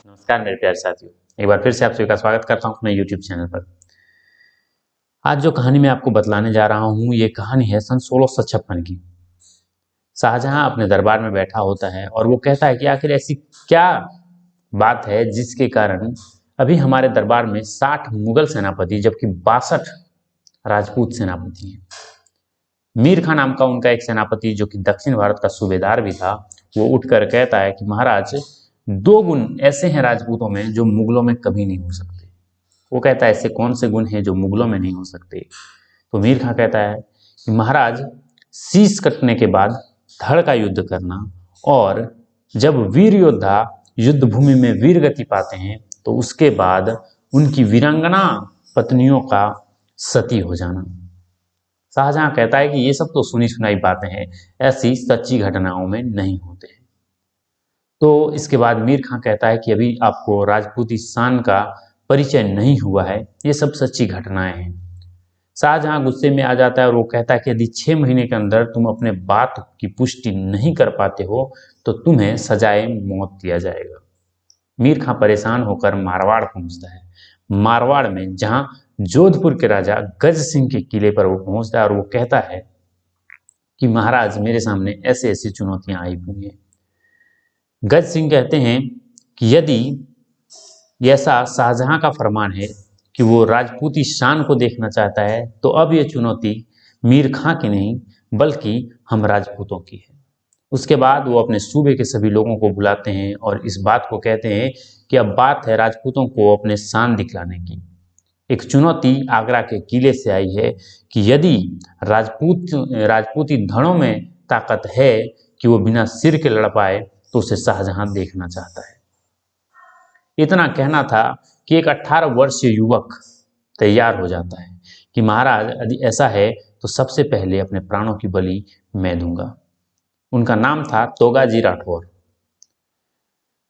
नमस्कार मेरे प्यारे साथियों, एक बार फिर से आप सभी का स्वागत करता हूं अपने YouTube चैनल पर। आज जो कहानी मैं आपको बतलाने जा रहा हूं, ये कहानी है सन 1656 की। शाहजहां अपने दरबार में बैठा होता है और वो कहता है कि आखिर ऐसी क्या बात है जिसके कारण अभी हमारे दरबार में 60 मुगल सेनापति जबकि 62 राजपूत सेनापति हैं। मीर खां नाम का उनका एक सेनापति जो कि दक्षिण भारत का सूबेदार भी था, वो उठकर कहता है कि महाराज, 2 गुण ऐसे हैं राजपूतों में जो मुगलों में कभी नहीं हो सकते। वो कहता है ऐसे कौन से गुण हैं जो मुगलों में नहीं हो सकते। तो मीर खां कहता है कि महाराज, शीश कटने के बाद धड़ का युद्ध करना, और जब वीर योद्धा युद्ध भूमि में वीर गति पाते हैं तो उसके बाद उनकी वीरांगना पत्नियों का सती हो जाना। शाहजहां कहता है कि ये सब तो सुनी सुनाई बातें हैं, ऐसी सच्ची घटनाओं में नहीं होते। तो इसके बाद मीर खां कहता है कि अभी आपको राजपूती शान का परिचय नहीं हुआ है, ये सब सच्ची घटनाएं हैं। शाहजहां गुस्से में आ जाता है और वो कहता है कि यदि 6 महीने के अंदर तुम अपने बात की पुष्टि नहीं कर पाते हो तो तुम्हें सजाए मौत दिया जाएगा। मीर खां परेशान होकर मारवाड़ पहुंचता है। मारवाड़ में जहां जोधपुर के राजा गज सिंह के किले पर वो पहुंचता है और वो कहता है कि महाराज, मेरे सामने ऐसे ऐसी चुनौतियां आई हुई हैं। गज सिंह कहते हैं कि यदि ऐसा शाहजहां का फरमान है कि वो राजपूती शान को देखना चाहता है तो अब ये चुनौती मीर खां की नहीं बल्कि हम राजपूतों की है। उसके बाद वो अपने सूबे के सभी लोगों को बुलाते हैं और इस बात को कहते हैं कि अब बात है राजपूतों को अपने शान दिखलाने की। एक चुनौती आगरा के किले से आई है कि यदि राजपूती धड़ों में ताकत है कि वो बिना सिर के लड़ पाए तो उसे शाहजहां देखना चाहता है। इतना कहना था कि एक 18 वर्षीय युवक तैयार हो जाता है कि महाराज, यदि ऐसा है तो सबसे पहले अपने प्राणों की बलि मैं दूंगा। उनका नाम था तोगाजी राठौर।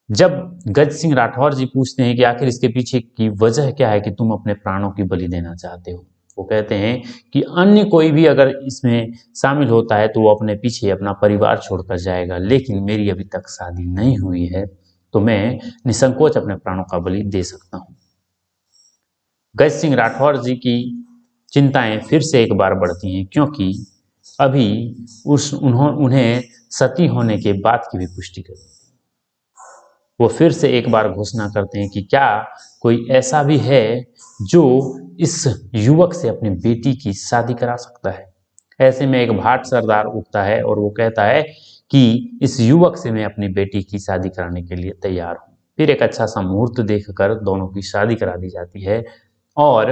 जब गज सिंह राठौर जी पूछते हैं कि आखिर इसके पीछे की वजह क्या है कि तुम अपने प्राणों की बलि देना चाहते हो, वो कहते हैं कि अन्य कोई भी अगर इसमें शामिल होता है तो वो अपने पीछे अपना परिवार छोड़कर जाएगा, लेकिन मेरी अभी तक शादी नहीं हुई है तो मैं निसंकोच अपने प्राणों का बलि दे सकता हूं। गज सिंह राठौर जी की चिंताएं फिर से एक बार बढ़ती हैं, क्योंकि अभी उन्हें सती होने के बाद की भी पुष्टि करनी थी। वो फिर से एक बार घोषणा करते हैं कि क्या कोई ऐसा भी है जो इस युवक से अपनी बेटी की शादी करा सकता है। ऐसे में एक भाट सरदार उठता है और वो कहता है कि इस युवक से मैं अपनी बेटी की शादी कराने के लिए तैयार हूं। फिर एक अच्छा सा मुहूर्त देखकर दोनों की शादी करा दी जाती है और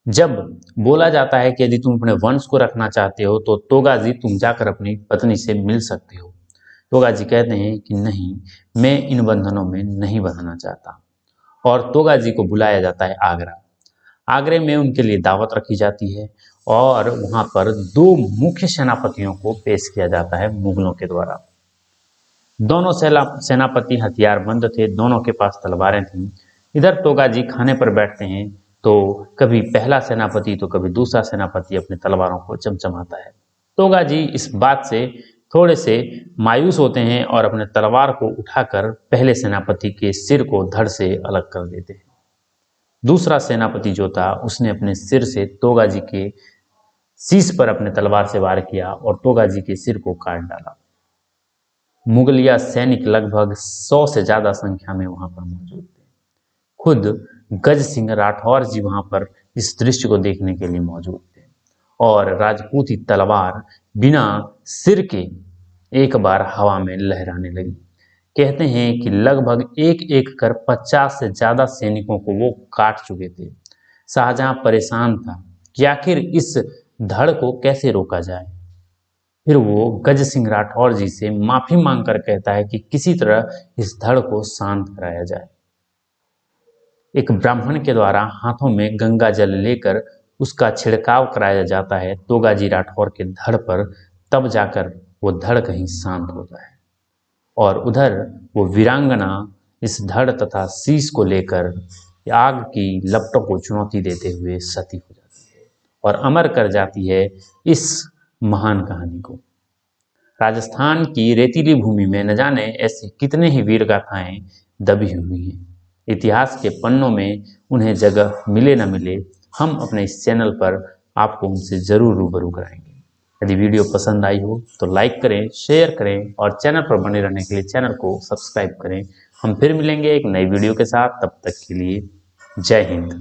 जब बोला जाता है कि यदि तुम अपने वंश को रखना चाहते हो तो तोगाजी, तुम जाकर अपनी पत्नी से मिल सकते हो। तोगाजी कहते हैं कि नहीं, मैं इन बंधनों में नहीं बंधना चाहता। और तोगाजी को बुलाया जाता है आगरा। आगरे में उनके लिए दावत रखी जाती है और वहां पर 2 मुख्य सेनापतियों को पेश किया जाता है मुगलों के द्वारा। दोनों सेनापति हथियारबंद थे, दोनों के पास तलवारें थीं। इधर तोगाजी खाने पर बैठते हैं तो कभी पहला सेनापति तो कभी दूसरा सेनापति अपने तलवारों को चमचमाता है। तोगाजी इस बात से थोड़े से मायूस होते हैं और अपने तलवार को उठाकर पहले सेनापति के सिर को धड़ से अलग कर देते हैं। दूसरा सेनापति जो था उसने अपने सिर से तोगाजी के शीश पर अपने तलवार से वार किया और तोगाजी के सिर को काट डाला। मुगलिया सैनिक लगभग 100 से ज्यादा संख्या में वहां पर मौजूद थे। खुद गज सिंह राठौर जी वहां पर इस दृश्य को देखने के लिए मौजूद थे और राजपूती तलवार बिना सिर के एक बार हवा में लहराने लगी। कहते हैं कि लगभग एक एक कर 50 से ज्यादा सैनिकों को वो काट चुके थे। शाहजहां परेशान था कि आखिर इस धड़ को कैसे रोका जाए। फिर वो गज सिंह राठौर जी से माफी मांगकर कहता है कि किसी तरह इस धड़ को शांत कराया जाए। एक ब्राह्मण के द्वारा हाथों में गंगा जल लेकर उसका छिड़काव कराया जाता है तोगाजी राठौर के धड़ पर, तब जाकर वो धड़ कहीं शांत होता है। और उधर वो वीरांगना इस धड़ तथा शीश को लेकर आग की लपटों को चुनौती देते हुए सती हो जाती है और अमर कर जाती है इस महान कहानी को। राजस्थान की रेतीली भूमि में न जाने ऐसे कितने ही वीर गाथाएं दबी हुई हैं। इतिहास के पन्नों में उन्हें जगह मिले न मिले, हम अपने इस चैनल पर आपको उनसे ज़रूर रूबरू कराएंगे। यदि वीडियो पसंद आई हो तो लाइक करें, शेयर करें और चैनल पर बने रहने के लिए चैनल को सब्सक्राइब करें। हम फिर मिलेंगे एक नई वीडियो के साथ, तब तक के लिए जय हिंद।